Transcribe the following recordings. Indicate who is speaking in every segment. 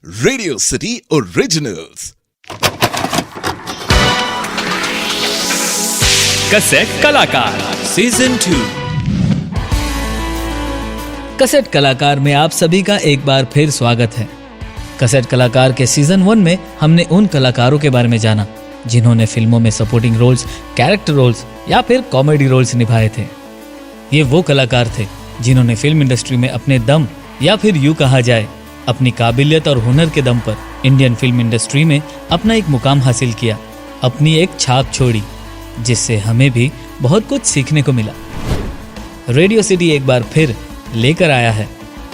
Speaker 1: Radio city originals.
Speaker 2: Cassette कलाकार season 2।
Speaker 3: Cassette कलाकार में आप सभी का एक बार फिर स्वागत है। कैसेट कलाकार के सीजन 1 में हमने उन कलाकारों के बारे में जाना जिन्होंने फिल्मों में सपोर्टिंग रोल्स, कैरेक्टर रोल्स या फिर कॉमेडी रोल्स निभाए थे। ये वो कलाकार थे जिन्होंने फिल्म इंडस्ट्री में अपने दम या फिर यूं कहा जाए अपनी काबिलियत और हुनर के दम पर इंडियन फिल्म इंडस्ट्री में अपना एक मुकाम हासिल किया, अपनी एक छाप छोड़ी, जिससे हमें भी बहुत कुछ सीखने को मिला। रेडियो सिटी एक बार फिर लेकर आया है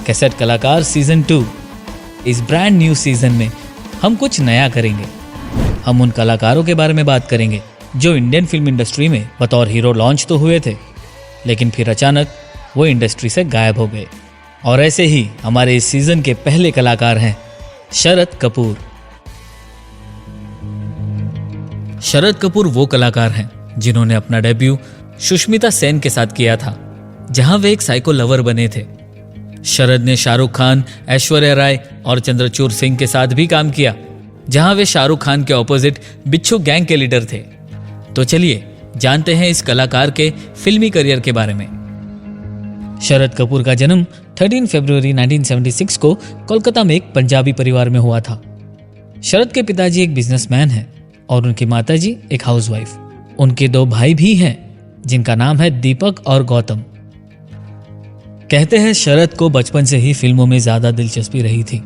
Speaker 3: कैसेट कलाकार सीजन 2। इस ब्रांड न्यू सीजन में हम कुछ नया करेंगे। हम उन कलाकारों के बारे में बात करेंगे जो इंडियन फिल्म इंडस्ट्री में बतौर हीरो लॉन्च तो हुए थे, लेकिन फिर अचानक वो इंडस्ट्री से गायब हो गए। और ऐसे ही हमारे इस सीजन के पहले कलाकार हैं शरद कपूर। शरद कपूर वो कलाकार हैं जिन्होंने अपना डेब्यू सुष्मिता सेन के साथ किया था, जहां वे एक साइको लवर बने थे। शरद ने शाहरुख खान, ऐश्वर्या राय और चंद्रचूड़ सिंह के साथ भी काम किया, जहां वे शाहरुख खान के ऑपोजिट बिच्छू गैंग के लीडर थे। तो चलिए जानते हैं इस कलाकार के फिल्मी करियर के बारे में। शरद कपूर का जन्म 13 फरवरी 1976 को कोलकाता में एक पंजाबी परिवार में हुआ था। शरद के पिताजी एक बिजनेसमैन हैं और उनकी माताजी एक हाउसवाइफ। उनके 2 भाई भी हैं जिनका नाम है दीपक और गौतम। कहते हैं शरद को बचपन से ही फिल्मों में ज्यादा दिलचस्पी रही थी।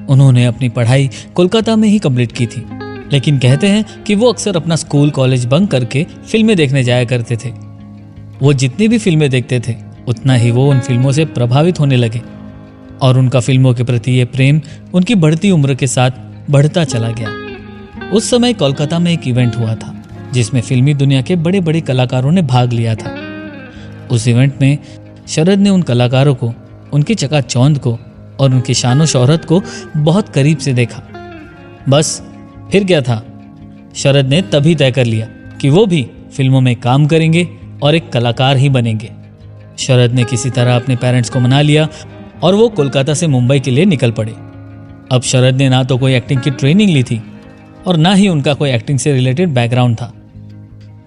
Speaker 3: उन्होंने अपनी पढ़ाई कोलकाता में ही कंप्लीट की थी, लेकिन कहते हैं कि वो अक्सर अपना स्कूल कॉलेज बंक करके फिल्में देखने जाया करते थे। वो जितनी भी फिल्में देखते थे उतना ही वो उन फिल्मों से प्रभावित होने लगे और उनका फिल्मों के प्रति ये प्रेम उनकी बढ़ती उम्र के साथ बढ़ता चला गया। उस समय कोलकाता में एक इवेंट हुआ था जिसमें फिल्मी दुनिया के बड़े बड़े कलाकारों ने भाग लिया था। उस इवेंट में शरद ने उन कलाकारों को, उनकी चकाचौंध को और उनकी शानो शौहरत को बहुत करीब से देखा। बस फिर क्या था, शरद ने तभी तय कर लिया कि वो भी फिल्मों में काम करेंगे और एक कलाकार ही बनेंगे। शरद ने किसी तरह अपने पेरेंट्स को मना लिया और वो कोलकाता से मुंबई के लिए निकल पड़े। अब शरद ने ना तो कोई एक्टिंग की ट्रेनिंग ली थी और ना ही उनका कोई एक्टिंग से रिलेटेड बैकग्राउंड था।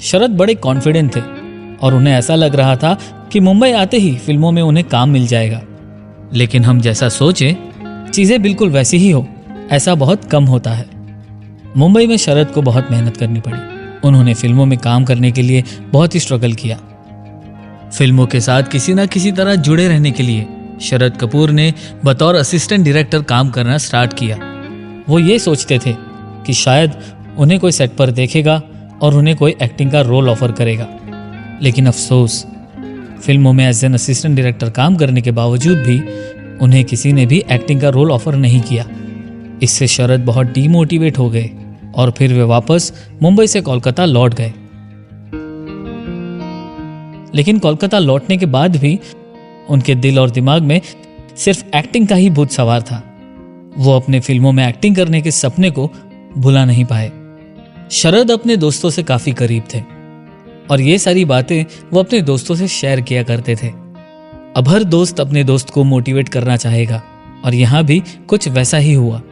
Speaker 3: शरद बड़े कॉन्फिडेंट थे और उन्हें ऐसा लग रहा था कि मुंबई आते ही फिल्मों में उन्हें काम मिल जाएगा। लेकिन हम जैसा सोचे चीजें बिल्कुल वैसी ही हो, ऐसा बहुत कम होता है। मुंबई में शरद को बहुत मेहनत करनी पड़ी। उन्होंने फिल्मों में काम करने के लिए बहुत ही स्ट्रगल किया। फिल्मों के साथ किसी न किसी तरह जुड़े रहने के लिए शरद कपूर ने बतौर असिस्टेंट डायरेक्टर काम करना स्टार्ट किया। वो ये सोचते थे कि शायद उन्हें कोई सेट पर देखेगा और उन्हें कोई एक्टिंग का रोल ऑफर करेगा, लेकिन अफसोस फिल्मों में एज एन असिस्टेंट डायरेक्टर काम करने के बावजूद भी उन्हें किसी ने भी एक्टिंग का रोल ऑफर नहीं किया। इससे शरद बहुत डीमोटिवेट हो गए और फिर वे वापस मुंबई से कोलकाता लौट गए। लेकिन कोलकाता लौटने के बाद भी उनके दिल और दिमाग में सिर्फ एक्टिंग का ही भूत सवार था। वो अपने फिल्मों में एक्टिंग करने के सपने को भुला नहीं पाए। शरद अपने दोस्तों से काफी करीब थे और ये सारी बातें वो अपने दोस्तों से शेयर किया करते थे। अब हर दोस्त अपने दोस्त को मोटिवेट करना चाहेगा और यहाँ भी कुछ वैसा ही हुआ।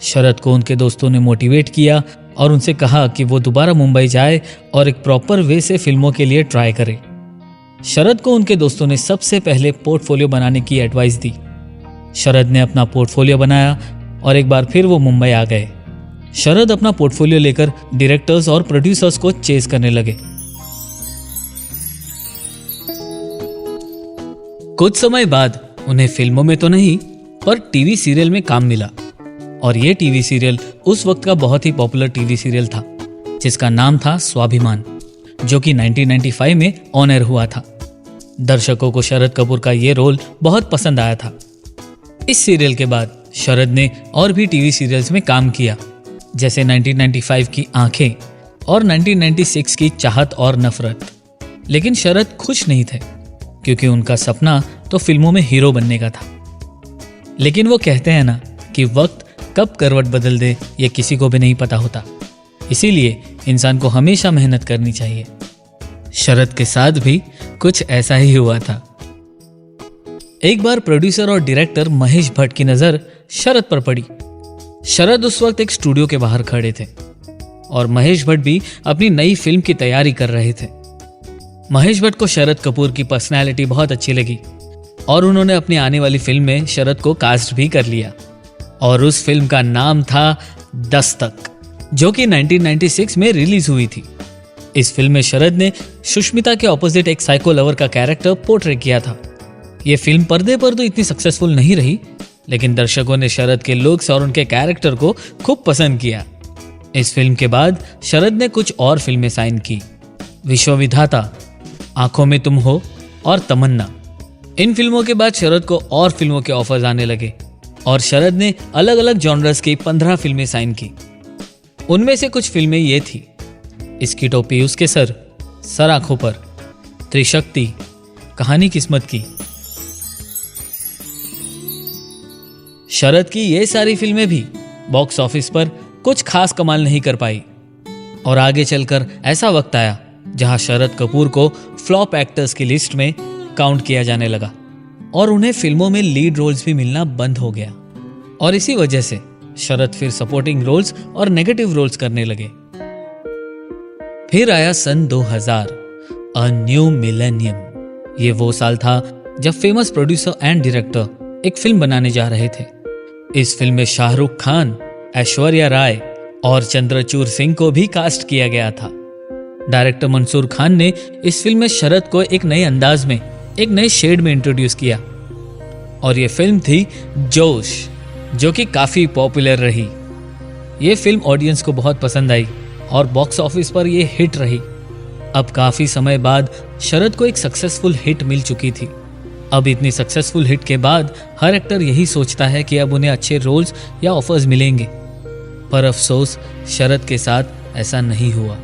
Speaker 3: शरद को उनके दोस्तों ने मोटिवेट किया और उनसे कहा कि वो दोबारा मुंबई जाए और एक प्रॉपर वे से फिल्मों के लिए ट्राई करे। शरद को उनके दोस्तों ने सबसे पहले पोर्टफोलियो बनाने की एडवाइस दी। शरद ने अपना पोर्टफोलियो बनाया और एक बार फिर वो मुंबई आ गए। शरद अपना पोर्टफोलियो लेकर डायरेक्टर्स और प्रोड्यूसर्स को चेस करने लगे। कुछ समय बाद उन्हें फिल्मों में तो नहीं पर टीवी सीरियल में काम मिला और ये टीवी सीरियल उस वक्त का बहुत ही पॉपुलर टीवी सीरियल था जिसका नाम था स्वाभिमान, जो कि 1995 में ऑन एयर हुआ था। दर्शकों को शरद कपूर का ये रोल बहुत पसंद आया था। इस सीरियल के बाद शरद ने और भी टीवी सीरियल्स में काम किया, जैसे 1995 की आंखें और 1996 की चाहत और नफरत। लेकिन शरद खुश नहीं थे क्योंकि उनका सपना तो फिल्मों में हीरो बनने का था। लेकिन वो कहते हैं ना कि वक्त कब करवट बदल दे ये किसी को भी नहीं पता होता, इसीलिए इंसान को हमेशा मेहनत करनी चाहिए। शरद के साथ भी कुछ ऐसा ही हुआ था। एक बार प्रोड्यूसर और डायरेक्टर महेश भट्ट की नजर शरद पर पड़ी शरद उस वक्त एक स्टूडियो के बाहर खड़े थे और महेश भट्ट भी अपनी नई फिल्म की तैयारी कर रहे थे। महेश भट्ट को शरद कपूर की पर्सनैलिटी बहुत अच्छी लगी और उन्होंने अपनी आने वाली फिल्म में शरद को कास्ट भी कर लिया और उस फिल्म का नाम था दस्तक, जो कि 1996 में रिलीज हुई थी। इस फिल्म में शरद ने सुष्मिता के ऑपोजिट एक साइको लवर का कैरेक्टर पोर्ट्रे किया था। यह फिल्म पर्दे पर तो इतनी सक्सेसफुल नहीं रही, लेकिन दर्शकों ने शरद के लुक्स और उनके कैरेक्टर को खूब पसंद किया। इस फिल्म के बाद शरद ने कुछ और फिल्में साइन की, विश्वविधाता, आंखों में तुम हो और तमन्ना। इन फिल्मों के बाद शरद को और फिल्मों के ऑफर्स आने लगे और शरद ने अलग अलग जॉनर्स की 15 फिल्में साइन की। उनमें से कुछ फिल्में ये थी: इसकी टोपी उसके सर आंखों पर, त्रिशक्ति, कहानी किस्मत की। शरद की ये सारी फिल्में भी बॉक्स ऑफिस पर कुछ खास कमाल नहीं कर पाई और आगे चलकर ऐसा वक्त आया जहां शरद कपूर को फ्लॉप एक्टर्स की लिस्ट में काउंट किया जाने लगा और उन्हें फिल्मों में लीड रोल्स भी मिलना बंद हो गया और इसी वजह से शरद फिर सपोर्टिंग रोल्स और नेगेटिव रोल्स करने लगे। फिर आया सन 2000, अ न्यू मिलेनियम। ये वो साल था जब फेमस प्रोड्यूसर एंड डायरेक्टर एक फिल्म बनाने जा रहे थे। इस फिल्म में शाहरुख खान, ऐश्वर्या राय और चंद्रचूड़ सिंह को भी कास्ट किया गया था। डायरेक्टर मंसूर खान ने इस फिल्म में शरद को एक नए अंदाज में, एक नए शेड में इंट्रोड्यूस किया और ये फिल्म थी जोश, जो कि काफी पॉपुलर रही। ये फिल्म ऑडियंस को बहुत पसंद आई और बॉक्स ऑफिस पर ये हिट रही। अब काफी समय बाद शरद को एक सक्सेसफुल हिट मिल चुकी थी। अब इतनी सक्सेसफुल हिट के बाद हर एक्टर यही सोचता है कि अब उन्हें अच्छे रोल्स या ऑफर्स मिलेंगे, पर अफसोस शरद के साथ ऐसा नहीं हुआ।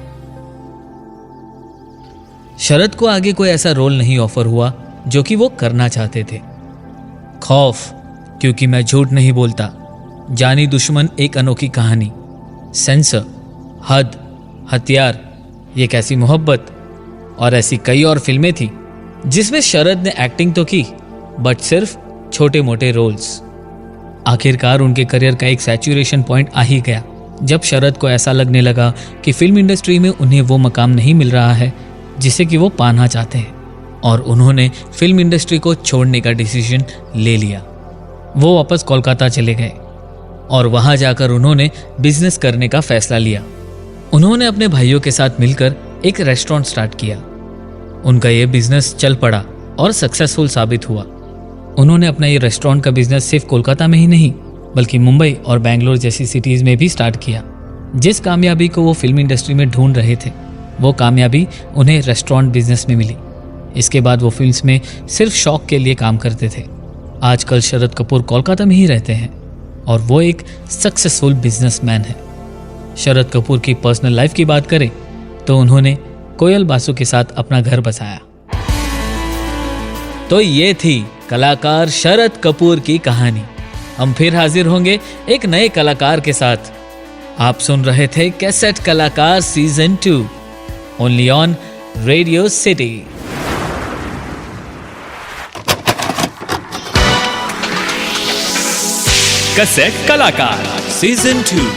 Speaker 3: शरद को आगे कोई ऐसा रोल नहीं ऑफर हुआ जो कि वो करना चाहते थे। खौफ, क्योंकि मैं झूठ नहीं बोलता, जानी दुश्मन, एक अनोखी कहानी, सेंसर, हद, हथियार, ये कैसी मोहब्बत और ऐसी कई और फिल्में थी जिसमें शरद ने एक्टिंग तो की बट सिर्फ छोटे मोटे रोल्स। आखिरकार उनके करियर का एक सैचुरेशन पॉइंट आ ही गया जब शरद को ऐसा लगने लगा कि फिल्म इंडस्ट्री में उन्हें वो मकाम नहीं मिल रहा है जिसे कि वो पाना चाहते हैं और उन्होंने फिल्म इंडस्ट्री को छोड़ने का डिसीजन ले लिया। वो वापस कोलकाता चले गए और वहां जाकर उन्होंने बिजनेस करने का फैसला लिया। उन्होंने अपने भाइयों के साथ मिलकर एक रेस्टोरेंट स्टार्ट किया। उनका ये बिजनेस चल पड़ा और सक्सेसफुल साबित हुआ। उन्होंने अपना ये रेस्टोरेंट का बिजनेस सिर्फ कोलकाता में ही नहीं बल्कि मुंबई और बेंगलोर जैसी सिटीज में भी स्टार्ट किया। जिस कामयाबी को वो फिल्म इंडस्ट्री में ढूंढ रहे थे वो कामयाबी उन्हें रेस्टोरेंट बिजनेस में मिली। इसके बाद वो फिल्म्स में सिर्फ शौक के लिए काम करते थे। आजकल शरद कपूर कोलकाता में ही रहते हैं और वो एक सक्सेसफुल बिजनेसमैन है। शरद कपूर की पर्सनल लाइफ की बात करें तो उन्होंने कोयल बासु के साथ अपना घर बसाया। तो ये थी कलाकार शरद कपूर की कहानी। हम फिर हाजिर होंगे एक नए कलाकार के साथ। आप सुन रहे थे कैसेट कलाकार season 2 only on radio city.
Speaker 2: Cassette कलाकार सीजन 2